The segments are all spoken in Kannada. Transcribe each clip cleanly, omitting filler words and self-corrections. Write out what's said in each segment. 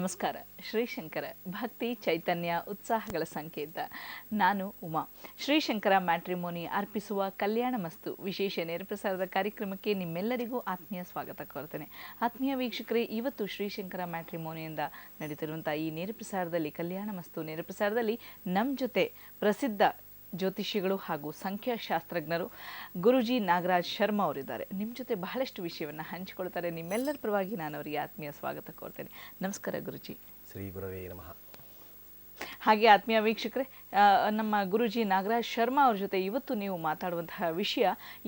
ನಮಸ್ಕಾರ. ಶ್ರೀಶಂಕರ ಭಕ್ತಿ ಚೈತನ್ಯ ಉತ್ಸಾಹಗಳ ಸಂಕೇತ. ನಾನು ಉಮಾ. ಶ್ರೀಶಂಕರ ಮ್ಯಾಟ್ರಿಮೋನಿ ಅರ್ಪಿಸುವ ಕಲ್ಯಾಣ ಮಸ್ತು ವಿಶೇಷ ನೇರಪ್ರಸಾರದ ಕಾರ್ಯಕ್ರಮಕ್ಕೆ ನಿಮ್ಮೆಲ್ಲರಿಗೂ ಆತ್ಮೀಯ ಸ್ವಾಗತ ಕೋರ್ತೇನೆ. ಆತ್ಮೀಯ ವೀಕ್ಷಕರೇ, ಇವತ್ತು ಶ್ರೀಶಂಕರ ಮ್ಯಾಟ್ರಿಮೋನಿಯಿಂದ ನಡೀತಿರುವಂಥ ಈ ನೇರಪ್ರಸಾರದಲ್ಲಿ ಕಲ್ಯಾಣ ಮಸ್ತು ನೇರಪ್ರಸಾರದಲ್ಲಿ ನಮ್ಮ ಜೊತೆ ಪ್ರಸಿದ್ಧ ಜ್ಯೋತಿಷಿಗಳು ಹಾಗೂ ಸಂಖ್ಯಾಶಾಸ್ತ್ರಜ್ಞರು ಗುರುಜಿ ನಾಗರಾಜ್ ಶರ್ಮಾ ಅವರಿದ್ದಾರೆ. ನಿಮ್ಮ ಜೊತೆ ಬಹಳಷ್ಟು ವಿಷಯವನ್ನು ಹಂಚಿಕೊಳ್ತಾರೆ. ನಿಮ್ಮೆಲ್ಲರ ಪರವಾಗಿ ನಾನು ಅವರಿಗೆ ಆತ್ಮೀಯ ಸ್ವಾಗತ ಕೋರ್ತೇನೆ. ನಮಸ್ಕಾರ ಗುರುಜಿ. ಶ್ರೀ ಗುರವೇ ನಮಃ. ಹಾಗೆ ಆತ್ಮೀಯ ವೀಕ್ಷಕರೇ, ನಮ್ಮ ಗುರುಜಿ ನಾಗರಾಜ್ ಶರ್ಮಾ ಅವ್ರ ಜೊತೆ ಇವತ್ತು ನೀವು ಮಾತಾಡುವಂತಹ ವಿಷಯ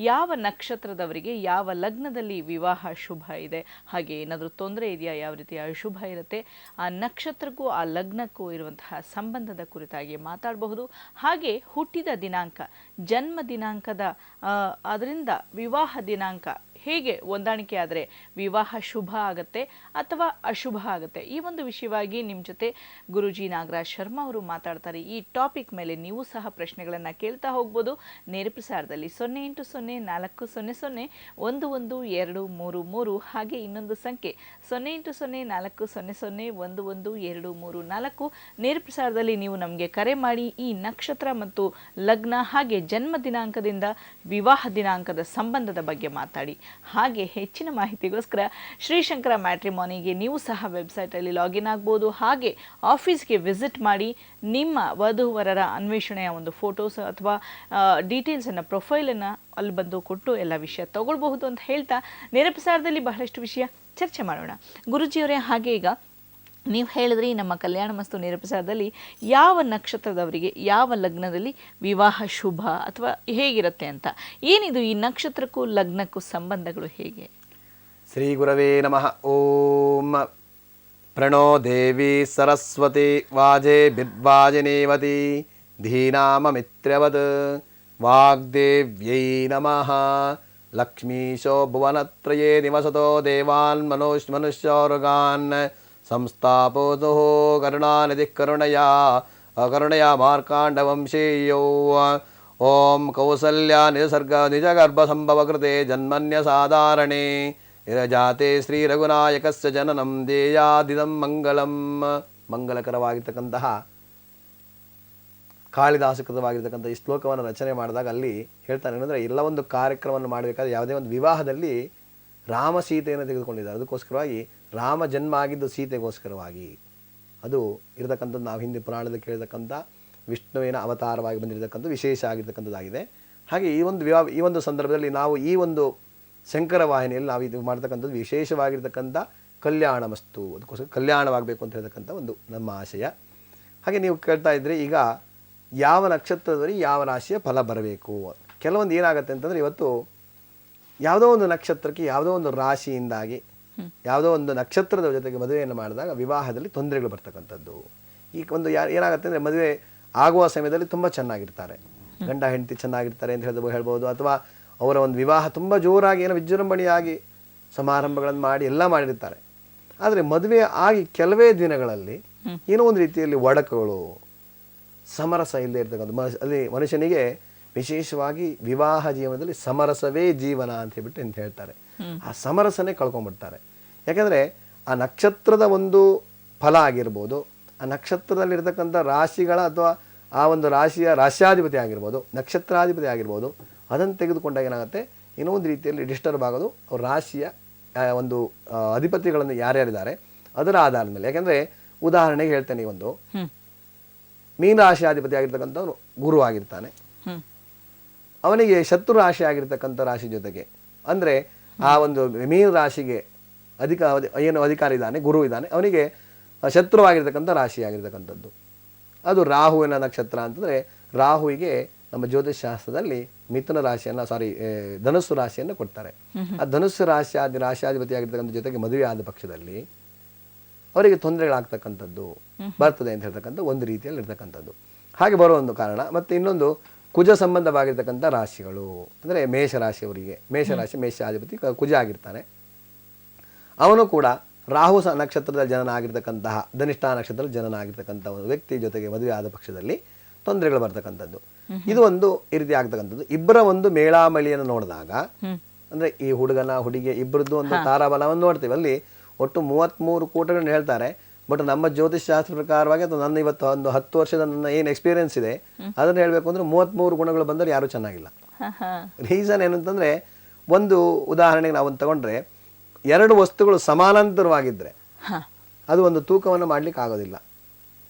ಯಾವ ನಕ್ಷತ್ರದವರಿಗೆ ಯಾವ ಲಗ್ನದಲ್ಲಿ ವಿವಾಹ ಶುಭ ಇದೆ, ಹಾಗೆ ಏನಾದರೂ ತೊಂದರೆ ಇದೆಯಾ, ಯಾವ ರೀತಿಯ ಅಶುಭ ಇರುತ್ತೆ, ಆ ನಕ್ಷತ್ರಕ್ಕೂ ಆ ಲಗ್ನಕ್ಕೂ ಇರುವಂತಹ ಸಂಬಂಧದ ಕುರಿತಾಗಿ ಮಾತಾಡಬಹುದು. ಹಾಗೆ ಹುಟ್ಟಿದ ದಿನಾಂಕ, ಜನ್ಮ ದಿನಾಂಕದ ಅದರಿಂದ ವಿವಾಹ ದಿನಾಂಕ ಹೇಗೆ ಹೊಂದಾಣಿಕೆ ಆದರೆ ವಿವಾಹ ಶುಭ ಆಗುತ್ತೆ ಅಥವಾ ಅಶುಭ ಆಗುತ್ತೆ, ಈ ಒಂದು ವಿಷಯವಾಗಿ ನಿಮ್ಮ ಜೊತೆ ಗುರುಜಿ ನಾಗರಾಜ್ ಶರ್ಮಾ ಅವರು ಮಾತಾಡ್ತಾರೆ. ಈ ಟಾಪಿಕ್ ಮೇಲೆ ನೀವು ಸಹ ಪ್ರಶ್ನೆಗಳನ್ನು ಕೇಳ್ತಾ ಹೋಗ್ಬೋದು. ನೇರಪ್ರಸಾರದಲ್ಲಿ 080400111233 ಹಾಗೆ ಇನ್ನೊಂದು ಸಂಖ್ಯೆ 080400111234. ನೇರಪ್ರಸಾರದಲ್ಲಿ ನೀವು ನಮಗೆ ಕರೆ ಮಾಡಿ ಈ ನಕ್ಷತ್ರ ಮತ್ತು ಲಗ್ನ ಹಾಗೆ ಜನ್ಮ ದಿನಾಂಕದಿಂದ ವಿವಾಹ ದಿನಾಂಕದ ಸಂಬಂಧದ ಬಗ್ಗೆ ಮಾತಾಡಿ. ಹಾಗೆ ಹೆಚ್ಚಿನ ಮಾಹಿತಿಗೋಸ್ಕರ ಶ್ರೀಶಂಕರ ಮ್ಯಾಟ್ರಿಮೋನಿಗೆ ನೀವು ಸಹ ವೆಬ್ಸೈಟಲ್ಲಿ ಲಾಗಿನ್ ಆಗ್ಬೋದು. ಹಾಗೆ ಆಫೀಸ್ಗೆ ವಿಸಿಟ್ ಮಾಡಿ ನಿಮ್ಮ ವಧುವರರ ಅನ್ವೇಷಣೆಯ ಒಂದು ಫೋಟೋಸ್ ಅಥವಾ ಡೀಟೇಲ್ಸನ್ನು, ಪ್ರೊಫೈಲನ್ನು ಅಲ್ಲಿ ಬಂದು ಕೊಟ್ಟು ಎಲ್ಲ ವಿಷಯ ತಗೊಳ್ಬಹುದು ಅಂತ ಹೇಳ್ತಾ ನೇರಪ್ರಸಾರದಲ್ಲಿ ಬಹಳಷ್ಟು ವಿಷಯ ಚರ್ಚೆ ಮಾಡೋಣ. ಗುರುಜಿಯವರೇ, ಹಾಗೆ ಈಗ ನೀವು ಹೇಳಿದ್ರಿ ನಮ್ಮ ಕಲ್ಯಾಣ ಮಸ್ತು ನೇರಪ್ರಸಾರದಲ್ಲಿ ಯಾವ ನಕ್ಷತ್ರದವರಿಗೆ ಯಾವ ಲಗ್ನದಲ್ಲಿ ವಿವಾಹ ಶುಭ ಅಥವಾ ಹೇಗಿರುತ್ತೆ ಅಂತ. ಏನಿದು ಈ ನಕ್ಷತ್ರಕ್ಕೂ ಲಗ್ನಕ್ಕೂ ಸಂಬಂಧಗಳು ಹೇಗೆ? ಶ್ರೀ ಗುರವೇ ನಮಃ. ಓಂ ಪ್ರಣೋ ದೇವಿ ಸರಸ್ವತಿ ವಾಜೇ ಬಿರ್ವಾಜಿನೇವತಿ ಧೀನಾಮ ಮಿತ್ರವತ್ ವಾಗ್ದೇವ್ಯೈ ನಮಃ. ಲಕ್ಷ್ಮೀಶೋ ಭುವನತ್ರಯೇ ನಿವಸತೋ ದೇವಾನ್ ಮನುಷ್ಯೋರ್ಗಾನ್ ಸಂಸ್ಥಾಪೋತೋ ಕರುಣಾನಿಧಿ ಕರುಣಯಾ ಅಕರುಣಯಾ ಮಾರ್ಕಾಂಡವಂಶೀಯೋ. ಓಂ ಕೌಸಲ್ಯ ನಿಜಗರ್ಭ ಸಂಭವ ಕೃತೆ ಜನ್ಮನ್ಯ ಸಾಧಾರಣೆ ವಿರಜಾತೆ ಶ್ರೀ ರಘುನಾಯಕಸ್ಯ ಜನನಂ ದೇಯಾದಿದಂ ಮಂಗಳಂ. ಮಂಗಲಕರವಾಗಿರ್ತಕ್ಕಂತಹ ಕಾಳಿದಾಸಕೃತವಾಗಿರ್ತಕ್ಕಂಥ ಈ ಶ್ಲೋಕವನ್ನು ರಚನೆ ಮಾಡಿದಾಗ ಅಲ್ಲಿ ಹೇಳ್ತಾನೆ ಏನಂದರೆ, ಎಲ್ಲ ಒಂದು ಕಾರ್ಯಕ್ರಮವನ್ನು ಮಾಡಬೇಕಾದ್ರೆ ಯಾವುದೇ ಒಂದು ವಿವಾಹದಲ್ಲಿ ರಾಮ ಸೀತೆಯನ್ನು ತೆಗೆದುಕೊಂಡಿದ್ದಾರೆ. ಅದಕ್ಕೋಸ್ಕರವಾಗಿ ರಾಮ ಜನ್ಮ ಆಗಿದ್ದು ಸೀತೆಗೋಸ್ಕರವಾಗಿ ಅದು ಇರತಕ್ಕಂಥದ್ದು ನಾವು ಹಿಂದೆ ಪುರಾಣದಲ್ಲಿ ಕೇಳಿರ್ತಕ್ಕಂಥ ವಿಷ್ಣುವಿನ ಅವತಾರವಾಗಿ ಬಂದಿರತಕ್ಕಂಥ ವಿಶೇಷ ಆಗಿರ್ತಕ್ಕಂಥದ್ದಾಗಿದೆ. ಹಾಗೆ ಈ ಒಂದು ಸಂದರ್ಭದಲ್ಲಿ ನಾವು ಈ ಒಂದು ಶಂಕರ ವಾಹಿನಿಯಲ್ಲಿ ನಾವು ಇದು ಮಾಡ್ತಕ್ಕಂಥದ್ದು ವಿಶೇಷವಾಗಿರ್ತಕ್ಕಂಥ ಕಲ್ಯಾಣ ಮಸ್ತು, ಅದಕ್ಕೋಸ್ಕರ ಕಲ್ಯಾಣವಾಗಬೇಕು ಅಂತ ಹೇಳ್ತಕ್ಕಂಥ ಒಂದು ನಮ್ಮ ಆಶಯ. ಹಾಗೆ ನೀವು ಕೇಳ್ತಾ ಇದ್ದರೆ, ಈಗ ಯಾವ ನಕ್ಷತ್ರದಲ್ಲಿ ಯಾವ ರಾಶಿಯ ಫಲ ಬರಬೇಕು. ಕೆಲವೊಂದು ಏನಾಗುತ್ತೆ ಅಂತಂದರೆ, ಇವತ್ತು ಯಾವುದೋ ಒಂದು ನಕ್ಷತ್ರಕ್ಕೆ ಯಾವುದೋ ಒಂದು ರಾಶಿಯಿಂದಾಗಿ ಯಾವುದೋ ಒಂದು ನಕ್ಷತ್ರದ ಜೊತೆಗೆ ಮದುವೆಯನ್ನು ಮಾಡಿದಾಗ ವಿವಾಹದಲ್ಲಿ ತೊಂದರೆಗಳು ಬರ್ತಕ್ಕಂಥದ್ದು. ಈಗ ಒಂದು ಏನಾಗುತ್ತೆ ಅಂದರೆ, ಮದುವೆ ಆಗುವ ಸಮಯದಲ್ಲಿ ತುಂಬ ಚೆನ್ನಾಗಿರ್ತಾರೆ, ಗಂಡ ಹೆಂಡತಿ ಚೆನ್ನಾಗಿರ್ತಾರೆ ಅಂತ ಹೇಳ್ಬೋದು, ಅಥವಾ ಅವರ ಒಂದು ವಿವಾಹ ತುಂಬ ಜೋರಾಗಿ ಏನೋ ವಿಜೃಂಭಣೆಯಾಗಿ ಸಮಾರಂಭಗಳನ್ನು ಮಾಡಿ ಎಲ್ಲ ಮಾಡಿರ್ತಾರೆ. ಆದರೆ ಮದುವೆ ಆಗಿ ಕೆಲವೇ ದಿನಗಳಲ್ಲಿ ಏನೋ ಒಂದು ರೀತಿಯಲ್ಲಿ ಒಡಕುಗಳು, ಸಮರಸ ಇಲ್ಲದೆ ಇರ್ತಕ್ಕಂಥ ಅಲ್ಲಿ ಮನುಷ್ಯನಿಗೆ ವಿಶೇಷವಾಗಿ ವಿವಾಹ ಜೀವನದಲ್ಲಿ ಸಮರಸವೇ ಜೀವನ ಅಂತ ಹೇಳ್ತಾರೆ. ಆ ಸಮರಸನೇ ಕಳ್ಕೊಂಡ್ಬಿಡ್ತಾರೆ. ಯಾಕಂದರೆ ಆ ನಕ್ಷತ್ರದ ಒಂದು ಫಲ ಆಗಿರ್ಬೋದು, ಆ ನಕ್ಷತ್ರದಲ್ಲಿರ್ತಕ್ಕಂಥ ರಾಶಿಗಳ ಅಥವಾ ಆ ಒಂದು ರಾಶಿಯ ರಾಶ್ಯಾಧಿಪತಿ ಆಗಿರ್ಬೋದು, ನಕ್ಷತ್ರಾಧಿಪತಿ ಆಗಿರ್ಬೋದು, ಅದನ್ನು ತೆಗೆದುಕೊಂಡಾಗ ಏನಾಗುತ್ತೆ, ಏನೋ ಒಂದು ರೀತಿಯಲ್ಲಿ ಡಿಸ್ಟರ್ಬ್ ಆಗೋದು ಅವ್ರ ರಾಶಿಯ ಒಂದು ಅಧಿಪತಿಗಳನ್ನು ಯಾರ್ಯಾರಿದ್ದಾರೆ ಅದರ ಆಧಾರದ ಮೇಲೆ. ಯಾಕೆಂದರೆ ಉದಾಹರಣೆಗೆ ಹೇಳ್ತೇನೆ, ಒಂದು ಮೀನ ರಾಶಿಯಾಧಿಪತಿ ಆಗಿರ್ತಕ್ಕಂಥವ್ರು ಗುರು ಆಗಿರ್ತಾನೆ, ಅವನಿಗೆ ಶತ್ರು ರಾಶಿ ಆಗಿರ್ತಕ್ಕಂಥ ರಾಶಿ ಜೊತೆಗೆ ಅಂದರೆ ಆ ಒಂದು ಮೀನ ರಾಶಿಗೆ ಏನು ಅಧಿಕಾರಿ ಇದ್ದಾನೆ, ಗುರು ಇದ್ದಾನೆ, ಅವನಿಗೆ ಶತ್ರುವಾಗಿರ್ತಕ್ಕಂಥ ರಾಶಿ ಆಗಿರ್ತಕ್ಕಂಥದ್ದು ಅದು ರಾಹುವಿನ ನಕ್ಷತ್ರ ಅಂತಂದರೆ, ರಾಹುವಿಗೆ ನಮ್ಮ ಜ್ಯೋತಿಷ್ ಶಾಸ್ತ್ರದಲ್ಲಿ ಮಿಥುನ ರಾಶಿಯನ್ನು ಧನುಸ್ಸು ರಾಶಿಯನ್ನು ಕೊಡ್ತಾರೆ. ಆ ಧನುಸ್ಸು ರಾಶಿಯಾಧಿಪತಿ ಆಗಿರ್ತಕ್ಕಂಥ ಜೊತೆಗೆ ಮದುವೆ ಆದ ಪಕ್ಷದಲ್ಲಿ ಅವರಿಗೆ ತೊಂದರೆಗಳಾಗ್ತಕ್ಕಂಥದ್ದು ಬರ್ತದೆ ಅಂತ ಹೇಳ್ತಕ್ಕಂಥ ಒಂದು ರೀತಿಯಲ್ಲಿ ಇರ್ತಕ್ಕಂಥದ್ದು. ಹಾಗೆ ಬರೋ ಒಂದು ಕಾರಣ. ಮತ್ತು ಇನ್ನೊಂದು ಕುಜ ಸಂಬಂಧವಾಗಿರ್ತಕ್ಕಂಥ ರಾಶಿಗಳು ಅಂದರೆ ಮೇಷರಾಶಿಯವರಿಗೆ, ಮೇಷಾಧಿಪತಿ ಕುಜ ಆಗಿರ್ತಾನೆ. ಅವನು ಕೂಡ ರಾಹು ನಕ್ಷತ್ರದ ಜನನ ಆಗಿರ್ತಕ್ಕಂತಹ ಧನಿಷ್ಠ ನಕ್ಷತ್ರದ ಜನನ ಆಗಿರ್ತಕ್ಕಂಥ ಒಂದು ವ್ಯಕ್ತಿ ಜೊತೆಗೆ ಮದುವೆ ಆದ ಪಕ್ಷದಲ್ಲಿ ತೊಂದರೆಗಳು ಬರ್ತಕ್ಕಂಥದ್ದು. ಇದು ಒಂದು ಈ ರೀತಿ ಆಗ್ತಕ್ಕಂಥದ್ದು. ಇಬ್ಬರ ಒಂದು ಮೇಳಾಮಳಿಯನ್ನು ನೋಡಿದಾಗ ಅಂದರೆ ಈ ಹುಡುಗನ ಹುಡುಗಿ ಇಬ್ಬರದ್ದು ಒಂದು ತಾರಾಬಲವನ್ನು ನೋಡ್ತೀವಿ. ಅಲ್ಲಿ ಒಟ್ಟು 33 ಕೂಟಗಳನ್ನು ಹೇಳ್ತಾರೆ. ಬಟ್ ನಮ್ಮ ಜ್ಯೋತಿಷ್ ಶಾಸ್ತ್ರ ಪ್ರಕಾರವಾಗಿ ಅಥವಾ ನನ್ನ ಇವತ್ತು ಒಂದು 10 ವರ್ಷದ ನನ್ನ ಏನು ಎಕ್ಸ್ಪೀರಿಯನ್ಸ್ ಇದೆ ಅದನ್ನು ಹೇಳಬೇಕು ಅಂದರೆ 33 ಗುಣಗಳು ಬಂದರೆ ಯಾರೂ ಚೆನ್ನಾಗಿಲ್ಲ. ರೀಸನ್ ಏನಂತಂದರೆ, ಒಂದು ಉದಾಹರಣೆಗೆ ನಾವು ತಗೊಂಡ್ರೆ 2 ವಸ್ತುಗಳು ಸಮಾನಾಂತರವಾಗಿದ್ದರೆ ಅದು ಒಂದು ತೂಕವನ್ನು ಮಾಡಲಿಕ್ಕೆ ಆಗೋದಿಲ್ಲ,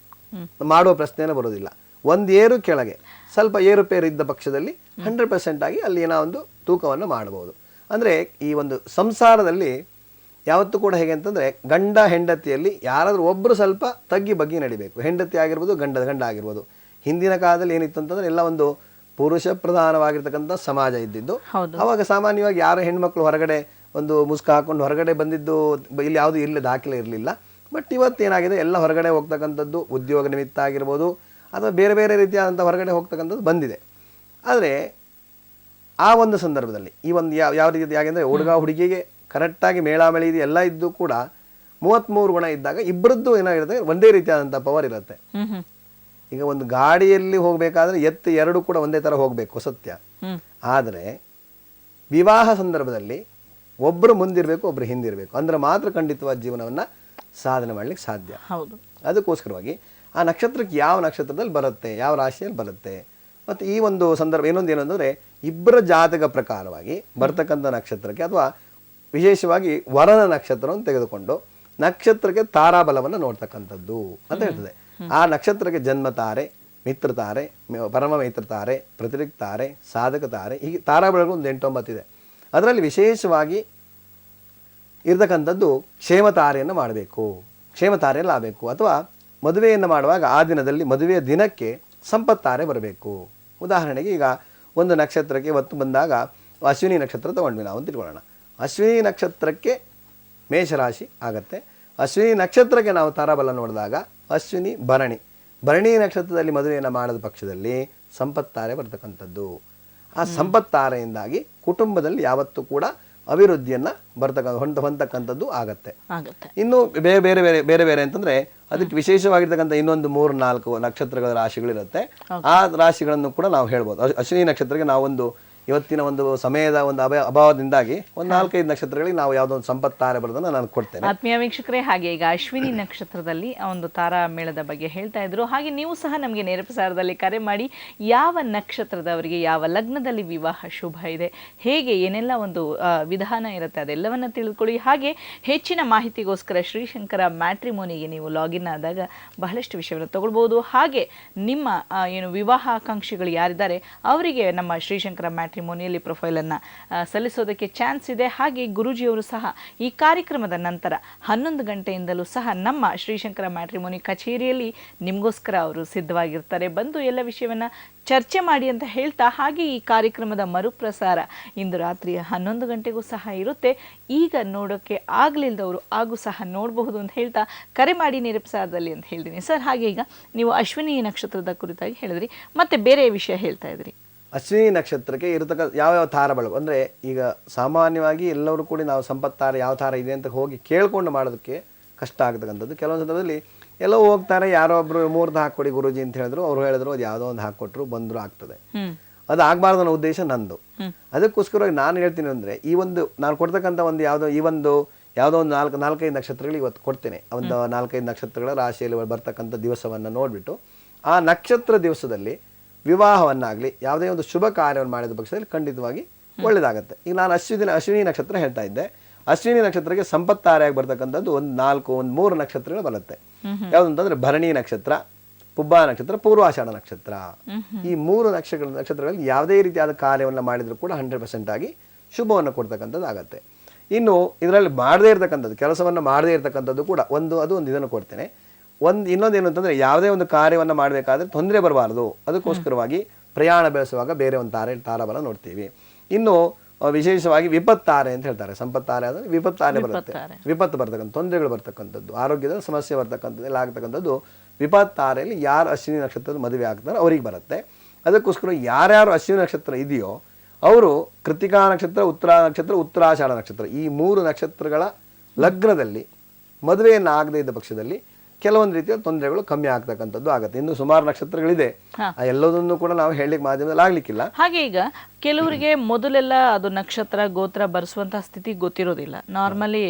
ಮಾಡುವ ಪ್ರಶ್ನೆನೇ ಬರೋದಿಲ್ಲ. ಒಂದು ಏರು ಕೆಳಗೆ ಸ್ವಲ್ಪ ಏರುಪೇರು ಇದ್ದ ಪಕ್ಷದಲ್ಲಿ 100% ಆಗಿ ಅಲ್ಲಿ ಏನೋ ಒಂದು ತೂಕವನ್ನು ಮಾಡಬಹುದು. ಅಂದರೆ ಈ ಒಂದು ಸಂಸಾರದಲ್ಲಿ ಯಾವತ್ತೂ ಕೂಡ ಹೇಗೆ ಅಂತಂದರೆ, ಗಂಡ ಹೆಂಡತಿಯಲ್ಲಿ ಯಾರಾದರೂ ಒಬ್ಬರು ಸ್ವಲ್ಪ ತಗ್ಗಿ ಬಗ್ಗಿ ನಡಿಬೇಕು. ಹೆಂಡತಿ ಆಗಿರ್ಬೋದು, ಗಂಡ ಆಗಿರ್ಬೋದು. ಹಿಂದಿನ ಕಾಲದಲ್ಲಿ ಏನಿತ್ತು ಅಂತಂದರೆ ಎಲ್ಲ ಒಂದು ಪುರುಷ ಪ್ರಧಾನವಾಗಿರ್ತಕ್ಕಂಥ ಸಮಾಜ ಇದ್ದಿದ್ದು. ಅವಾಗ ಸಾಮಾನ್ಯವಾಗಿ ಯಾರು ಹೆಣ್ಮಕ್ಳು ಹೊರಗಡೆ ಒಂದು ಮುಸ್ಕ ಹಾಕೊಂಡು ಹೊರಗಡೆ ಬಂದಿದ್ದು ಇಲ್ಲಿ ಯಾವುದು ಇಲ್ಲಿ ದಾಖಲೆ ಇರಲಿಲ್ಲ. ಬಟ್ ಇವತ್ತೇನಾಗಿದೆ, ಎಲ್ಲ ಹೊರಗಡೆ ಹೋಗ್ತಕ್ಕಂಥದ್ದು ಉದ್ಯೋಗ ನಿಮಿತ್ತ ಆಗಿರ್ಬೋದು ಅಥವಾ ಬೇರೆ ಬೇರೆ ರೀತಿಯಾದಂಥ ಹೊರಗಡೆ ಹೋಗ್ತಕ್ಕಂಥದ್ದು ಬಂದಿದೆ. ಆದರೆ ಆ ಒಂದು ಸಂದರ್ಭದಲ್ಲಿ ಈ ಒಂದು ಯಾವ ರೀತಿ ಯಾಕೆಂದರೆ ಹುಡುಗ ಹುಡುಗಿಗೆ ಕರೆಕ್ಟಾಗಿ ಮೇಳಾಮೇಳಿ ಇದು ಎಲ್ಲ ಇದ್ದು ಕೂಡ 33 ಗುಣ ಇದ್ದಾಗ ಇಬ್ಬರದ್ದು ಏನಾಗಿರುತ್ತೆ, ಒಂದೇ ರೀತಿಯಾದಂಥ ಪವರ್ ಇರುತ್ತೆ. ಈಗ ಒಂದು ಗಾಡಿಯಲ್ಲಿ ಹೋಗಬೇಕಾದ್ರೆ ಎತ್ತು 2 ಕೂಡ ಒಂದೇ ಥರ ಹೋಗಬೇಕು, ಸತ್ಯ. ಆದರೆ ವಿವಾಹ ಸಂದರ್ಭದಲ್ಲಿ ಒಬ್ಬರು ಮುಂದಿರಬೇಕು, ಒಬ್ಬರು ಹಿಂದಿರಬೇಕು. ಅಂದ್ರೆ ಮಾತ್ರ ಖಂಡಿತವಾದ ಜೀವನವನ್ನು ಸಾಧನೆ ಮಾಡಲಿಕ್ಕೆ ಸಾಧ್ಯ. ಅದಕ್ಕೋಸ್ಕರವಾಗಿ ಆ ನಕ್ಷತ್ರಕ್ಕೆ ಯಾವ ನಕ್ಷತ್ರದಲ್ಲಿ ಬರುತ್ತೆ, ಯಾವ ರಾಶಿಯಲ್ಲಿ ಬರುತ್ತೆ, ಮತ್ತು ಈ ಒಂದು ಸಂದರ್ಭ ಏನು ಅಂತಂದರೆ, ಇಬ್ಬರ ಜಾತಕ ಪ್ರಕಾರವಾಗಿ ಬರ್ತಕ್ಕಂಥ ನಕ್ಷತ್ರಕ್ಕೆ ಅಥವಾ ವಿಶೇಷವಾಗಿ ವರನ ನಕ್ಷತ್ರವನ್ನು ತೆಗೆದುಕೊಂಡು ನಕ್ಷತ್ರಕ್ಕೆ ತಾರಾಬಲವನ್ನು ನೋಡ್ತಕ್ಕಂಥದ್ದು ಅಂತ ಹೇಳ್ತದೆ. ಆ ನಕ್ಷತ್ರಕ್ಕೆ ಜನ್ಮ ತಾರೆ, ಮಿತ್ರ ತಾರೆ, ಪರಮ ಮಿತ್ರ ತಾರೆ, ಪ್ರತಿರಿಕ್ತ ತಾರೆ, ಸಾಧಕ ತಾರೆ, ಹೀಗೆ ತಾರಾಬಲಗಳು ಒಂದು 8-9 ಇದೆ. ಅದರಲ್ಲಿ ವಿಶೇಷವಾಗಿ ಇರತಕ್ಕಂಥದ್ದು ಕ್ಷೇಮ ತಾರೆಯನ್ನು ಮಾಡಬೇಕು, ಕ್ಷೇಮ ತಾರೆಯಲ್ಲಿ ಆಗಬೇಕು. ಅಥವಾ ಮದುವೆಯನ್ನು ಮಾಡುವಾಗ ಆ ದಿನದಲ್ಲಿ ಮದುವೆಯ ದಿನಕ್ಕೆ ಸಂಪತ್ತಾರೆ ಬರಬೇಕು. ಉದಾಹರಣೆಗೆ ಈಗ ಒಂದು ನಕ್ಷತ್ರಕ್ಕೆ ಇವತ್ತು ಬಂದಾಗ ಅಶ್ವಿನಿ ನಕ್ಷತ್ರ ತಗೊಂಡ್ವಿ ನಾವು ಅಂತ ತಿಳ್ಕೊಳ್ಳೋಣ. ಅಶ್ವಿನಿ ನಕ್ಷತ್ರಕ್ಕೆ ಮೇಷರಾಶಿ ಆಗತ್ತೆ. ಅಶ್ವಿನಿ ನಕ್ಷತ್ರಕ್ಕೆ ನಾವು ತಾರಾಬಲ ನೋಡಿದಾಗ ಅಶ್ವಿನಿ ಭರಣಿ ನಕ್ಷತ್ರದಲ್ಲಿ ಮದುವೆಯನ್ನು ಮಾಡಿದ ಪಕ್ಷದಲ್ಲಿ ಸಂಪತ್ತಾರೆ ಬರ್ತಕ್ಕಂಥದ್ದು. ಆ ಸಂಪತ್ತಾರೆಯಿಂದಾಗಿ ಕುಟುಂಬದಲ್ಲಿ ಯಾವತ್ತೂ ಕೂಡ ಅಭಿವೃದ್ಧಿಯನ್ನು ಹೊಂದತಕ್ಕಂಥದ್ದು ಆಗತ್ತೆ. ಇನ್ನು ಬೇರೆ ಬೇರೆ ಅಂತಂದ್ರೆ ಅದಕ್ಕೆ ವಿಶೇಷವಾಗಿರ್ತಕ್ಕಂಥ ಇನ್ನೊಂದು 3-4 ನಕ್ಷತ್ರಗಳ ರಾಶಿಗಳಿರುತ್ತೆ. ಆ ರಾಶಿಗಳನ್ನು ಕೂಡ ನಾವು ಹೇಳ್ಬೋದು. ಅಶ್ವಿನಿ ನಕ್ಷತ್ರಕ್ಕೆ ನಾವೊಂದು ಇವತ್ತಿನ ಒಂದು ಸಮಯದ ಒಂದು ಅಭಾವದಿಂದಾಗಿ ಒಂದು 4-5 ನಕ್ಷತ್ರಗಳಿಗೆ ನಾವು ಯಾವುದೋ ಒಂದು ಸಂಪತ್ತಾರೆ ಬರೋದನ್ನು ನಾನು ಕೊಡ್ತೇನೆ. ಆತ್ಮೀಯ ವೀಕ್ಷಕರೇ, ಹಾಗೆ ಈಗ ಅಶ್ವಿನಿ ನಕ್ಷತ್ರದಲ್ಲಿ ಒಂದು ತಾರಾ ಮೇಳದ ಬಗ್ಗೆ ಹೇಳ್ತಾ ಇದ್ರು. ಹಾಗೆ ನೀವು ಸಹ ನಮಗೆ ನೇರ ಪ್ರಸಾರದಲ್ಲಿ ಕರೆ ಮಾಡಿ ಯಾವ ನಕ್ಷತ್ರದವರಿಗೆ ಯಾವ ಲಗ್ನದಲ್ಲಿ ವಿವಾಹ ಶುಭ ಇದೆ, ಹೇಗೆ ಏನೆಲ್ಲ ಒಂದು ವಿಧಾನ ಇರುತ್ತೆ ಅದೆಲ್ಲವನ್ನ ತಿಳಿದುಕೊಳ್ಳಿ. ಹಾಗೆ ಹೆಚ್ಚಿನ ಮಾಹಿತಿಗೋಸ್ಕರ ಶ್ರೀಶಂಕರ ಮ್ಯಾಟ್ರಿಮೋನಿಗೆ ನೀವು ಲಾಗಿನ್ ಆದಾಗ ಬಹಳಷ್ಟು ವಿಷಯವನ್ನು ತಗೊಳ್ಬಹುದು. ಹಾಗೆ ನಿಮ್ಮ ಏನು ವಿವಾಹಾಕಾಂಕ್ಷಿಗಳು ಯಾರಿದ್ದಾರೆ ಅವರಿಗೆ ನಮ್ಮ ಶ್ರೀಶಂಕರ ಮ್ಯಾಟ್ರಿಮೋನಿಯಲ್ಲಿ ಪ್ರೊಫೈಲನ್ನು ಸಲ್ಲಿಸೋದಕ್ಕೆ ಚಾನ್ಸ್ ಇದೆ. ಹಾಗೆ ಗುರೂಜಿಯವರು ಸಹ ಈ ಕಾರ್ಯಕ್ರಮದ ನಂತರ 11 ಗಂಟೆಯಿಂದಲೂ ಸಹ ನಮ್ಮ ಶ್ರೀಶಂಕರ ಮ್ಯಾಟ್ರಿಮೋನಿ ಕಚೇರಿಯಲ್ಲಿ ನಿಮಗೋಸ್ಕರ ಅವರು ಸಿದ್ಧವಾಗಿರ್ತಾರೆ. ಬಂದು ಎಲ್ಲ ವಿಷಯವನ್ನು ಚರ್ಚೆ ಮಾಡಿ ಅಂತ ಹೇಳ್ತಾ, ಹಾಗೆ ಈ ಕಾರ್ಯಕ್ರಮದ ಮರುಪ್ರಸಾರ ಇಂದು ರಾತ್ರಿ 11 ಗಂಟೆಗೂ ಸಹ ಇರುತ್ತೆ. ಈಗ ನೋಡೋಕ್ಕೆ ಆಗಲಿಲ್ಲದವರು ಹಾಗೂ ಸಹ ನೋಡಬಹುದು ಅಂತ ಹೇಳ್ತಾ ಕರೆ ಮಾಡಿ ನೇರ ಪ್ರಸಾರದಲ್ಲಿ ಅಂತ ಹೇಳ್ತೀನಿ ಸರ್. ಹಾಗೆ ಈಗ ನೀವು ಅಶ್ವಿನಿ ನಕ್ಷತ್ರದ ಕುರಿತಾಗಿ ಹೇಳಿದ್ರಿ, ಮತ್ತೆ ಬೇರೆ ವಿಷಯ ಹೇಳ್ತಾ ಇದ್ರಿ. ಅಶ್ವಿನಿ ನಕ್ಷತ್ರಕ್ಕೆ ಇರತಕ್ಕ ಯಾವ ತಾರಗಳು ಅಂದರೆ, ಈಗ ಸಾಮಾನ್ಯವಾಗಿ ಎಲ್ಲರೂ ಕೂಡ ನಾವು ಸಂಪತ್ತಾರೆ ಯಾವ ತಾರ ಇದೆ ಅಂತ ಹೋಗಿ ಕೇಳ್ಕೊಂಡು ಮಾಡೋದಕ್ಕೆ ಕಷ್ಟ ಆಗ್ತಕ್ಕಂಥದ್ದು. ಕೆಲವೊಂದು ಸಂದರ್ಭದಲ್ಲಿ ಎಲ್ಲೋ ಹೋಗ್ತಾರೆ, ಯಾರೋ ಒಬ್ರು 3 ಹಾಕ್ಕೊಡಿ ಗುರೂಜಿ ಅಂತ ಹೇಳಿದ್ರು, ಅವ್ರು ಹೇಳಿದ್ರು ಅದು ಯಾವುದೋ ಒಂದು ಹಾಕ್ಕೊಟ್ರು ಬಂದ್ರು ಆಗ್ತದೆ. ಅದು ಆಗಬಾರ್ದು ಅನ್ನೋ ಉದ್ದೇಶ ನಂದು. ಅದಕ್ಕೋಸ್ಕರವಾಗಿ ನಾನು ಹೇಳ್ತೀನಿ ಅಂದರೆ, ಈ ಒಂದು ನಾನು ಕೊಡ್ತಕ್ಕಂಥ ಒಂದು ಯಾವುದೋ ಒಂದು 4-5 ನಕ್ಷತ್ರಗಳು ಇವತ್ತು ಕೊಡ್ತೇನೆ. ಒಂದು 4-5 ನಕ್ಷತ್ರಗಳ ರಾಶಿಯಲ್ಲಿ ಬರ್ತಕ್ಕಂಥ ದಿವಸವನ್ನು ನೋಡಿಬಿಟ್ಟು ಆ ನಕ್ಷತ್ರ ದಿವಸದಲ್ಲಿ ವಿವಾಹವನ್ನಾಗಲಿ ಯಾವುದೇ ಒಂದು ಶುಭ ಕಾರ್ಯವನ್ನು ಮಾಡಿದ ಪಕ್ಷದಲ್ಲಿ ಖಂಡಿತವಾಗಿ ಒಳ್ಳೆಯದಾಗುತ್ತೆ. ಈಗ ನಾನು ಅಶ್ವಿನಿ ನಕ್ಷತ್ರ ಹೇಳ್ತಾ ಇದ್ದೆ. ಅಶ್ವಿನಿ ನಕ್ಷತ್ರಕ್ಕೆ ಸಂಪತ್ತಾರೆಯಾಗಿ ಬರ್ತಕ್ಕಂಥದ್ದು ಒಂದು 3 ನಕ್ಷತ್ರಗಳು ಬರುತ್ತೆ. ಯಾವುದಂತಂದ್ರೆ ಭರಣಿ ನಕ್ಷತ್ರ, ಪುಬ್ಬ ನಕ್ಷತ್ರ, ಪೂರ್ವಾಷಾಢ ನಕ್ಷತ್ರ. ಈ 3 ನಕ್ಷತ್ರಗಳಲ್ಲಿ ಯಾವುದೇ ರೀತಿಯಾದ ಕಾರ್ಯವನ್ನು ಮಾಡಿದರೂ ಕೂಡ 100% ಆಗಿ ಶುಭವನ್ನು ಕೊಡ್ತಕ್ಕಂಥದ್ದು ಆಗತ್ತೆ. ಇನ್ನು ಇದರಲ್ಲಿ ಮಾಡದೇ ಇರತಕ್ಕಂಥದ್ದು, ಕೆಲಸವನ್ನು ಮಾಡದೇ ಇರತಕ್ಕಂಥದ್ದು ಕೂಡ ಅದು ಒಂದು ಇದನ್ನು ಕೊಡ್ತೇನೆ. ಇನ್ನೊಂದೇನು ಅಂತಂದರೆ, ಯಾವುದೇ ಒಂದು ಕಾರ್ಯವನ್ನು ಮಾಡಬೇಕಾದ್ರೆ ತೊಂದರೆ ಬರಬಾರ್ದು. ಅದಕ್ಕೋಸ್ಕರವಾಗಿ ಪ್ರಯಾಣ ಬೆಳೆಸುವಾಗ ಬೇರೆ ಒಂದು ತಾರಾಬಲ ನೋಡ್ತೀವಿ. ಇನ್ನು ವಿಶೇಷವಾಗಿ ವಿಪತ್ತಾರೆ ಅಂತ ಹೇಳ್ತಾರೆ. ಸಂಪತ್ತಾರೆ ಅಂದರೆ ವಿಪತ್ತಾರೆ ಬರುತ್ತೆ. ವಿಪತ್ತು ಬರ್ತಕ್ಕಂಥ ತೊಂದರೆಗಳು ಬರ್ತಕ್ಕಂಥದ್ದು, ಆರೋಗ್ಯದ ಸಮಸ್ಯೆ ಬರ್ತಕ್ಕಂಥದ್ದು ಎಲ್ಲ ಆಗ್ತಕ್ಕಂಥದ್ದು ವಿಪತ್ತಾರೆಯಲ್ಲಿ ಯಾರು ಅಶ್ವಿನಿ ನಕ್ಷತ್ರದ ಮದುವೆ ಆಗ್ತಾರೆ ಅವರಿಗೆ ಬರುತ್ತೆ. ಅದಕ್ಕೋಸ್ಕರ ಯಾರ್ಯಾರು ಅಶ್ವಿನಿ ನಕ್ಷತ್ರ ಇದೆಯೋ ಅವರು ಕೃತಿಕಾ ನಕ್ಷತ್ರ, ಉತ್ತರ ನಕ್ಷತ್ರ, ಉತ್ತರಾಷಾಢ ನಕ್ಷತ್ರ ಈ 3 ನಕ್ಷತ್ರಗಳ ಲಗ್ನದಲ್ಲಿ ಮದುವೆಯನ್ನು ಆಗದೇ ಇದ್ದ ಪಕ್ಷದಲ್ಲಿ ಕೆಲವೊಂದು ರೀತಿಯ ತೊಂದರೆಗಳು ಕಮ್ಮಿ ಆಗ್ತಕ್ಕಂಥದ್ದು ಆಗುತ್ತೆ. ಇನ್ನು ಸುಮಾರು ನಕ್ಷತ್ರಗಳಿದೆ, ಎಲ್ಲದನ್ನು ಕೂಡ ನಾವು ಹೇಳಲಿಕ್ಕೆ ಮಾಧ್ಯಮದಲ್ಲಿ ಆಗ್ಲಿಕ್ಕಿಲ್ಲ. ಹಾಗೆ ಈಗ ಕೆಲವರಿಗೆ ಮೊದಲೆಲ್ಲ ಅದು ನಕ್ಷತ್ರ ಗೋತ್ರ ಬರ್ಸುವಂತಹ ಸ್ಥಿತಿ ಗೊತ್ತಿರೋದಿಲ್ಲ, ನಾರ್ಮಲಿ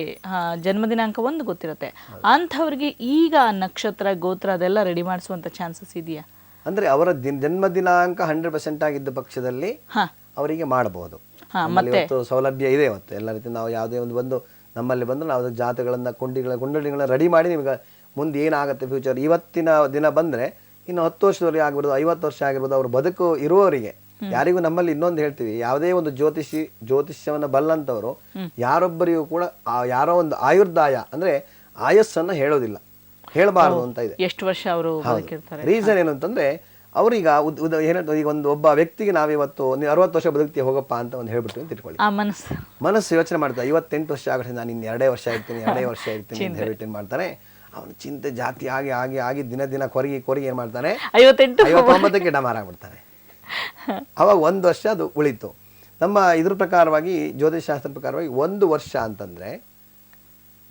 ಜನ್ಮ ದಿನಾಂಕ ಒಂದು ಗೊತ್ತಿರುತ್ತೆ. ಅಂಥವ್ರಿಗೆ ಈಗ ನಕ್ಷತ್ರ ಗೋತ್ರ ಅದೆಲ್ಲ ರೆಡಿ ಮಾಡಿಸುವಂತ ಚಾನ್ಸಸ್ ಇದೆಯಾ? ಅಂದ್ರೆ ಅವರ ಜನ್ಮ ದಿನಾಂಕ 100% ಆಗಿದ್ದ ಪಕ್ಷದಲ್ಲಿ ಅವರಿಗೆ ಮಾಡಬಹುದು. ಇವತ್ತು ಸೌಲಭ್ಯ ಇದೆ, ಇವತ್ತು ಎಲ್ಲ ರೀತಿ ನಾವು ಯಾವುದೇ ಒಂದು ನಮ್ಮಲ್ಲಿ ಬಂದು ನಾವು ಜಾತಗಳನ್ನ ಕುಂಡಲಿಗಳನ್ನ ರೆಡಿ ಮಾಡಿ ನಿಮ್ಗೆ ಮುಂದೆ ಏನಾಗುತ್ತೆ ಫ್ಯೂಚರ್, ಇವತ್ತಿನ ದಿನ ಬಂದ್ರೆ ಇನ್ನು 10 ವರ್ಷದವರೆಗೆ ಆಗಿರ್ಬೋದು, 50 ವರ್ಷ ಆಗಿರ್ಬೋದು, ಅವ್ರ ಬದುಕು ಇರುವವರಿಗೆ ಯಾರಿಗೂ. ನಮ್ಮಲ್ಲಿ ಇನ್ನೊಂದು ಹೇಳ್ತೀವಿ, ಯಾವುದೇ ಒಂದು ಜ್ಯೋತಿಷ್ಯವನ್ನ ಬಲ್ಲಂತವರು ಯಾರೊಬ್ಬರಿಗೂ ಕೂಡ ಯಾರೋ ಒಂದು ಆಯುರ್ದಾಯ ಅಂದ್ರೆ ಆಯಸ್ಸನ್ನ ಹೇಳೋದಿಲ್ಲ, ಹೇಳಬಾರದು ಅಂತ ಇದೆ. ಎಷ್ಟು ವರ್ಷ ಅವರು ರೀಸನ್ ಏನು ಅಂತಂದ್ರೆ ಅವ್ರೀಗ ಈಗ ಒಬ್ಬ ವ್ಯಕ್ತಿಗೆ ನಾವಿವತ್ತು 60 ವರ್ಷ ಬದುಕ್ತಿ ಹೋಗಪ್ಪ ಅಂತ ಒಂದು ಹೇಳ್ಬಿಟ್ಟು ಅಂತ ಇಟ್ಕೊಳ್ಳಿ, ಮನಸ್ಸು ಯೋಚನೆ ಮಾಡ್ತಾರೆ 58 ವರ್ಷ ಆಗುತ್ತೆ, ನಾನು ಇನ್ನು 2 ವರ್ಷ ಇರ್ತೀನಿ ಅಂತ ಹೇಳ್ಬಿಟ್ಟು ಏನ್ ಮಾಡ್ತಾನೆ, ಅವನ ಚಿಂತೆ ಜಾತಿ ಆಗಿ ದಿನ ಕೊರಗಿ ಏನ್ ಮಾಡ್ತಾನೆ 59ಕ್ಕೆ ಡಮಾರ ಆಗ್ಬಿಡ್ತಾನೆ. ಅವಾಗ 1 ವರ್ಷ ಅದು ಉಳಿತು. ನಮ್ಮ ಇದ್ರ ಪ್ರಕಾರವಾಗಿ ಜ್ಯೋತಿಷಾಸ್ತ್ರ ಪ್ರಕಾರವಾಗಿ 1 ವರ್ಷ ಅಂತಂದ್ರೆ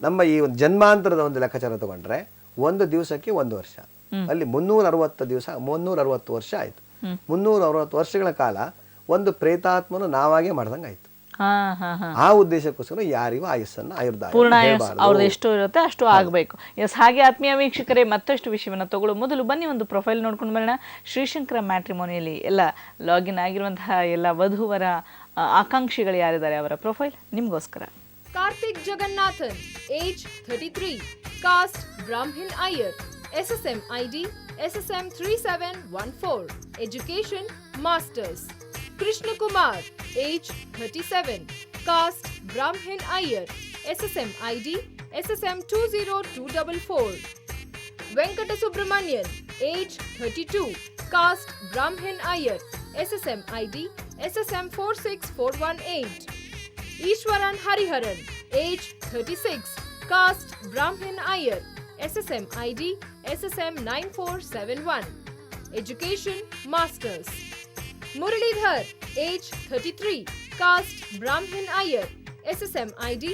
ನಮ್ಮ ಈ ಒಂದು ಜನ್ಮಾಂತರದ ಒಂದು ಲೆಕ್ಕಾಚಾರ ತಗೊಂಡ್ರೆ 1 ದಿವಸಕ್ಕೆ 1 ವರ್ಷ, ಅಲ್ಲಿ 360 ದಿವಸ 360 ವರ್ಷ ಆಯ್ತು. 360 ವರ್ಷಗಳ ಕಾಲ ಒಂದು ಪ್ರೇತಾತ್ಮನು ನಾವಾಗೆ ಮಾಡ್ದಂಗೆ ಆಯ್ತು. ಆ ಉದ್ದೇಶಕ್ಕೋಸ್ಕರ ಯಾರಿಗೂ ಆಯುಸ್ಸನ್ನು ಅವ್ರದ್ದು ಎಷ್ಟು ಇರುತ್ತೆ ಅಷ್ಟು ಆಗ್ಬೇಕು. ಎಸ್, ಹಾಗೆ ಆತ್ಮೀಯ ವೀಕ್ಷಕರೇ, ಮತ್ತಷ್ಟು ವಿಷಯವನ್ನ ತಗೊಳ್ಳೋ ಮೊದಲು ಬನ್ನಿ ಒಂದು ಪ್ರೊಫೈಲ್ ನೋಡ್ಕೊಂಡು ಬರೋಣ. ಶ್ರೀಶಂಕರ ಮ್ಯಾಟ್ರಿಮೋನಿಯಲ್ಲಿ ಎಲ್ಲ ಲಾಗಿನ್ ಆಗಿರುವಂತಹ ಎಲ್ಲ ವಧುವರ ಆಕಾಂಕ್ಷಿಗಳು ಯಾರಿದ್ದಾರೆ ಅವರ ಪ್ರೊಫೈಲ್ ನಿಮ್ಗೋಸ್ಕರ. Karthik Jagannathan, age 33, cost Brahmin Iyer, SSM ID SSM 3714, education masters. Krishna Kumar, age 37, caste Brahmin Iyer, SSM ID SSM 20244. Venkata Subramanian, age 32, caste Brahmin Iyer, SSM ID SSM 46418. Ishwaran Hariharan, age 36, caste Brahmin Iyer, SSM ID SSM 9471. Education Masters. Muralidhar, age 33, caste Brahmin Iyer, SSM ID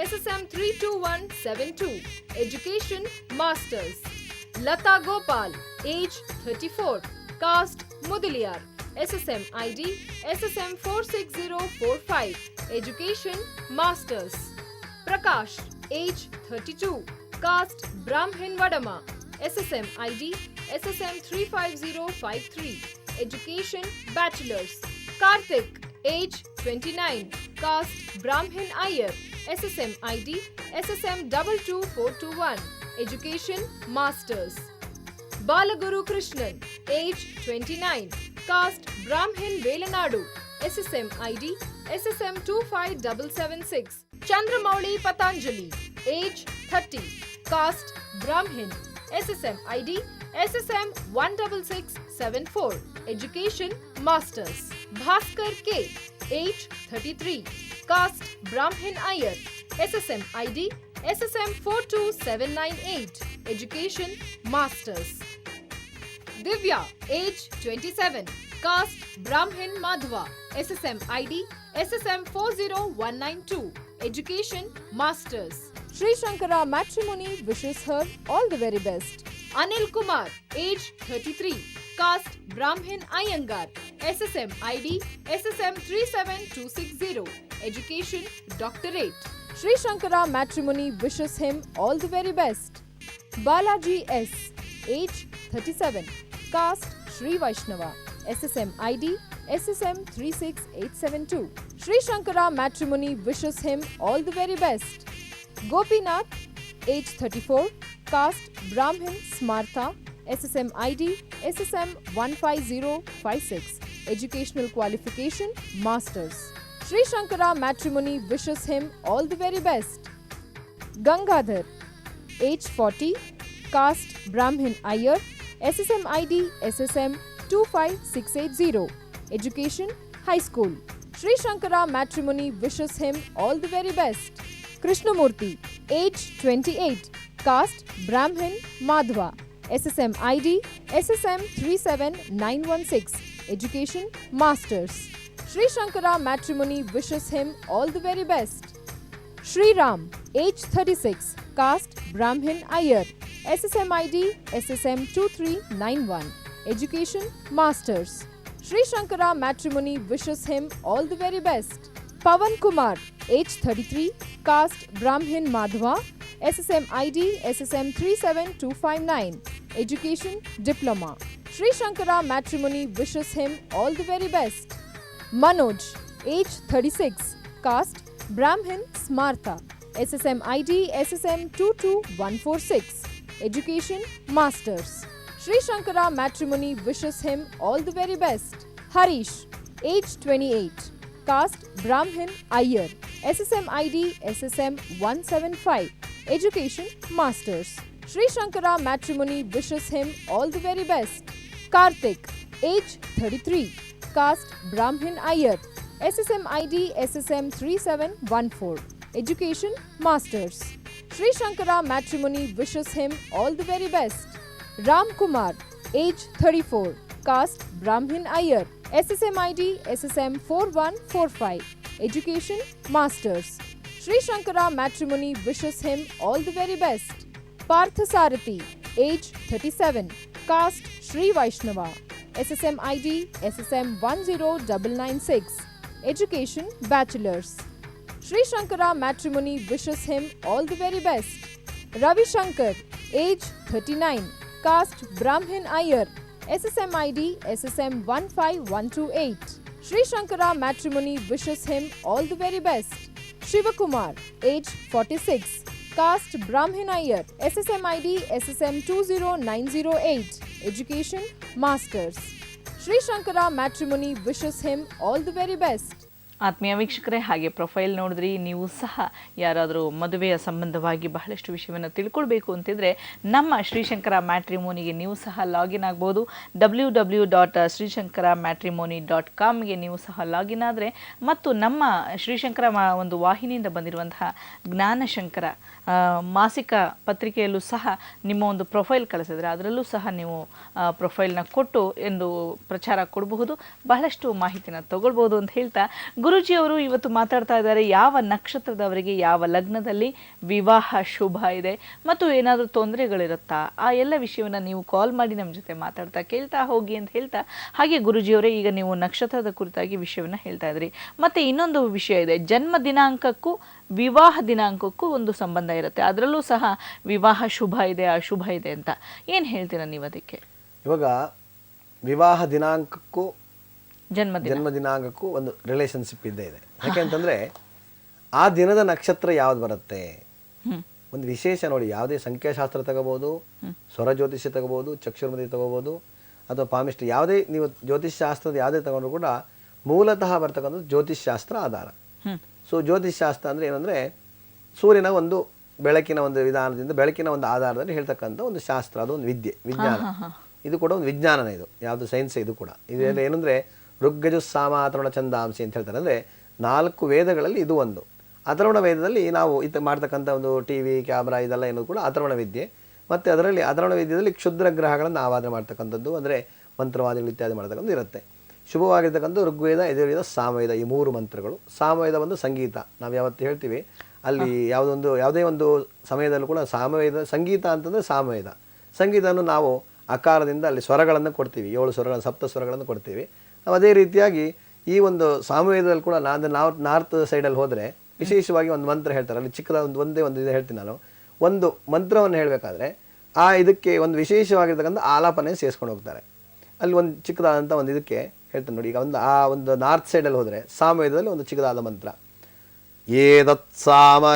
SSM 32172. Education Masters. Lata Gopal, age 34, caste Mudaliar, SSM ID SSM 46045. Education Masters. Prakash, age 32, caste Brahmin Vadama, SSM ID SSM 35053. Education Bachelors. Karthik, age 29, caste Brahmin Iyer, SSM ID SSM 22421. Education Masters. Balaguru Krishnan, age 29, caste Brahmin Velanadu, SSM ID SSM 25776. Chandramouli Patanjali, age 30, caste Brahmin, SSM ID SSM 16674. Education Masters. Bhaskar K, age 33, caste Brahmin Iyer, SSM ID SSM 42798. Education Masters. Divya, age 27, caste Brahmin Madhva, SSM ID SSM 40192. Education Masters. Sri Shankara Matrimony wishes her all the very best. Anil Kumar, age 33, caste Brahmin Iyengar, SSM ID SSM 37260. Education Doctorate. Sri Shankara Matrimony wishes him all the very best. Balaji S, age 37, caste Sri Vaishnava, SSM ID SSM 36872. Sri Shankara Matrimony wishes him all the very best. Gopinath, age 34, caste Brahmin Smartha, SSM ID SSM 15056. Educational qualification Masters. Sri Shankara Matrimony wishes him all the very best. Gangadhar, age 40, caste Brahmin Iyer, SSM ID SSM 25680. Education High School. Sri Shankara Matrimony wishes him all the very best. Krishnamurti, age 28, caste Brahmin Madhva, SSM ID SSM 37916. Education Masters. Sri Shankara Matrimony wishes him all the very best. Shri Ram, age 36, caste Brahmin Iyer, SSM ID SSM 2391. Education Masters. Sri Shankara Matrimony wishes him all the very best. Pawan Kumar, age 33, caste Brahmin Madhva, SSM ID SSM 37259. Education Diploma. Sri Shankara Matrimony wishes him all the very best. Manoj, age 36, caste Brahmin Smartha, SSM ID SSM 22146. Education Masters. Sri Shankara Matrimony wishes him all the very best. Harish, age 28, caste Brahmin Iyer, SSM ID SSM 175. Education Masters. Sri Shankara Matrimony wishes him all the very best. Karthik, age 33, caste Brahmin Iyer, SSM ID SSM 3714. Education Masters. Sri Shankara Matrimony wishes him all the very best. Ram Kumar, age 34, caste Brahmin Iyer, SSM ID SSM 4145. Education Masters. Sri Shankara Matrimony wishes him all the very best. Partha Sarathi, age 37, caste Sri Vaishnava, SSM ID SSM 10996. Education Bachelors. Sri Shankara Matrimony wishes him all the very best. Ravi Shankar, age 39, caste Brahmin Iyer, SSM ID SSM 15128. Sri Shankara Matrimony wishes him all the very best. Shivakumar, age 46, caste Brahmin Iyer, SSM ID SSM 20908. Education Masters. Sri Shankara Matrimony wishes him all the very best. ಆತ್ಮೀಯ ವೀಕ್ಷಕರೇ, ಹಾಗೆ ಪ್ರೊಫೈಲ್ ನೋಡಿದ್ರಿ. ನೀವು ಸಹ ಯಾರಾದರೂ ಮದುವೆಯ ಸಂಬಂಧವಾಗಿ ಬಹಳಷ್ಟು ವಿಷಯವನ್ನು ತಿಳ್ಕೊಳ್ಬೇಕು ಅಂತಿದ್ರೆ ನಮ್ಮ ಶ್ರೀಶಂಕರ ಮ್ಯಾಟ್ರಿಮೋನಿಗೆ ನೀವು ಸಹ ಲಾಗಿನ್ ಆಗ್ಬೋದು. www.srishankaramatrimony.comಗೆ ನೀವು ಸಹ ಲಾಗಿನ್ ಆದರೆ ಮತ್ತು ನಮ್ಮ ಶ್ರೀಶಂಕರ ಒಂದು ವಾಹಿನಿಯಿಂದ ಬಂದಿರುವಂತಹ ಜ್ಞಾನಶಂಕರ ಮಾಸಿಕ ಪತ್ರಿಕೆಯಲ್ಲೂ ಸಹ ನಿಮ್ಮ ಒಂದು ಪ್ರೊಫೈಲ್ ಕಳಿಸಿದ್ರೆ ಅದರಲ್ಲೂ ಸಹ ನೀವು ಪ್ರೊಫೈಲ್ನ ಕೊಟ್ಟು ಎಂದು ಪ್ರಚಾರ ಕೊಡಬಹುದು, ಬಹಳಷ್ಟು ಮಾಹಿತಿನ ತಗೊಳ್ಬೋದು ಅಂತ ಹೇಳ್ತಾ, ಗುರೂಜಿ ಅವರು ಇವತ್ತು ಮಾತಾಡ್ತಾ ಇದ್ದಾರೆ ಯಾವ ನಕ್ಷತ್ರದವರಿಗೆ ಯಾವ ಲಗ್ನದಲ್ಲಿ ವಿವಾಹ ಶುಭ ಇದೆ ಮತ್ತು ಏನಾದರೂ ತೊಂದರೆಗಳಿರುತ್ತಾ ಆ ಎಲ್ಲ ವಿಷಯವನ್ನು ನೀವು ಕಾಲ್ ಮಾಡಿ ನಮ್ಮ ಜೊತೆ ಮಾತಾಡ್ತಾ ಕೇಳ್ತಾ ಹೋಗಿ ಅಂತ ಹೇಳ್ತಾ, ಹಾಗೆ ಗುರೂಜಿಯವರೇ ಈಗ ನೀವು ನಕ್ಷತ್ರದ ಕುರಿತಾಗಿ ವಿಷಯವನ್ನು ಹೇಳ್ತಾ ಇದ್ರಿ. ಮತ್ತು ಇನ್ನೊಂದು ವಿಷಯ ಇದೆ, ಜನ್ಮ ದಿನಾಂಕಕ್ಕೂ ವಿವಾಹ ದಿನಾಂಕಕ್ಕೂ ಒಂದು ಸಂಬಂಧ ಇರುತ್ತೆ, ಅದರಲ್ಲೂ ಸಹ ವಿವಾಹ ಶುಭ ಇದೆ ಅಶುಭ ಇದೆ ಅಂತ ಏನು ಹೇಳ್ತೀರಾ ನೀವು ಅದಕ್ಕೆ? ಇವಾಗ ವಿವಾಹ ದಿನಾಂಕಕ್ಕೂ ಜನ್ಮ ದಿನಾಂಕಕ್ಕೂ ಒಂದು ರಿಲೇಶನ್ಶಿಪ್ ಇದ್ದೇ ಇದೆ. ಯಾಕೆಂತಂದರೆ ಆ ದಿನದ ನಕ್ಷತ್ರ ಯಾವ್ದು ಬರುತ್ತೆ, ಒಂದು ವಿಶೇಷ ನೋಡಿ, ಯಾವುದೇ ಸಂಖ್ಯಾಶಾಸ್ತ್ರ ತಗೋಬೋದು, ಸ್ವರ ಜ್ಯೋತಿಷ್ಯ ತಗೋಬೋದು, ಚಕ್ಷುರ್ಮತಿ ತಗೋಬೋದು ಅಥವಾ ಪಾಮಿಸ್ಟ್ರಿ, ಯಾವುದೇ ನೀವು ಜ್ಯೋತಿಷ್ ಶಾಸ್ತ್ರದ ಯಾವುದೇ ತಗೊಂಡ್ರು ಕೂಡ ಮೂಲತಃ ಬರ್ತಕ್ಕಂಥದ್ದು ಜ್ಯೋತಿಷ್ ಶಾಸ್ತ್ರ ಆಧಾರ. ಸೊ ಜ್ಯೋತಿಷ್ ಶಾಸ್ತ್ರ ಅಂದರೆ ಏನಂದರೆ ಸೂರ್ಯನ ಒಂದು ಬೆಳಕಿನ ಒಂದು ವಿಧಾನದಿಂದ ಬೆಳಕಿನ ಒಂದು ಆಧಾರದಲ್ಲಿ ಹೇಳ್ತಕ್ಕಂಥ ಒಂದು ಶಾಸ್ತ್ರ, ಅದು ಒಂದು ವಿಜ್ಞಾನ. ಇದು ಕೂಡ ಒಂದು ವಿಜ್ಞಾನನೇ, ಇದು ಯಾವುದು ಸೈನ್ಸ್. ಇದು ಕೂಡ ಇದೆಲ್ಲ ಏನಂದರೆ ಋಗ್ಗಜು ಸಾಮ ಅಥರ್ವಣ ಛಂದಾಂಸಿ ಅಂತ ಹೇಳ್ತಾರೆ. ಅಂದರೆ 4 ವೇದಗಳಲ್ಲಿ ಇದು ಒಂದು. ಅಥರ್ವಣ ವೇದದಲ್ಲಿ ನಾವು ಮಾಡ್ತಕ್ಕಂಥ ಒಂದು ಟಿವಿ ಕ್ಯಾಮ್ರಾ ಇದೆಲ್ಲ ಏನೂ ಕೂಡ ಅಥರ್ವಣ ವಿದ್ಯೆ. ಮತ್ತು ಅದರಲ್ಲಿ ಅಥರ್ವಣ ವಿದ್ಯೆಯಲ್ಲಿ ಕ್ಷುದ್ರ ಗ್ರಹಗಳನ್ನು ಆವಾದನೆ ಮಾಡ್ತಕ್ಕಂಥದ್ದು, ಅಂದರೆ ಮಂತ್ರವಾದಿಗಳು ಇತ್ಯಾದಿ ಮಾಡ್ತಕ್ಕಂಥದ್ದು ಇರುತ್ತೆ. ಶುಭವಾಗಿರ್ತಕ್ಕಂಥ ಋಗ್ವೇದ, ಯಜುರ್ವೇದ, ಸಾಮವೇದ, ಈ 3 ಮಂತ್ರಗಳು. ಸಾಮವೇದ ಒಂದು ಸಂಗೀತ, ನಾವು ಯಾವತ್ತು ಹೇಳ್ತೀವಿ ಅಲ್ಲಿ ಯಾವುದೇ ಒಂದು ಸಮಯದಲ್ಲೂ ಕೂಡ ಸಾಮವೇದ ಸಂಗೀತ ಅಂತಂದರೆ ಸಾಮವೇದ. ಸಂಗೀತವನ್ನು ನಾವು ಅಕಾರದಿಂದ ಅಲ್ಲಿ ಸ್ವರಗಳನ್ನು ಕೊಡ್ತೀವಿ, 7 ಸ್ವರಗಳನ್ನು, 7 ಸ್ವರಗಳನ್ನು ಕೊಡ್ತೀವಿ ನಾವು. ಅದೇ ರೀತಿಯಾಗಿ ಈ ಒಂದು ಸಾಮವೇದದಲ್ಲಿ ಕೂಡ ನಾವು ನಾರ್ತ್ ಸೈಡಲ್ಲಿ ಹೋದರೆ ವಿಶೇಷವಾಗಿ ಒಂದು ಮಂತ್ರ ಹೇಳ್ತಾರೆ, ಅಲ್ಲಿ ಚಿಕ್ಕದ ಒಂದೇ ಒಂದು ಇದು ಹೇಳ್ತೀನಿ ನಾನು. ಒಂದು ಮಂತ್ರವನ್ನು ಹೇಳಬೇಕಾದ್ರೆ ಇದಕ್ಕೆ ಒಂದು ವಿಶೇಷವಾಗಿರ್ತಕ್ಕಂಥ ಆಲಾಪನೆ ಸೇರಿಸ್ಕೊಂಡು ಹೋಗ್ತಾರೆ. ಅಲ್ಲಿ ಒಂದು ಚಿಕ್ಕದಾದಂಥ ಒಂದು ಇದಕ್ಕೆ ಹೇಳ್ತಾನೆ ನೋಡಿ. ಈಗ ಒಂದು ನಾರ್ತ್ ಸೈಡಲ್ಲಿ ಹೋದರೆ ಸಾಮವೇದದಲ್ಲಿ ಒಂದು ಚಿಕ್ಕದಾದ ಮಂತ್ರ, ಏದತ್ ಸಾಮ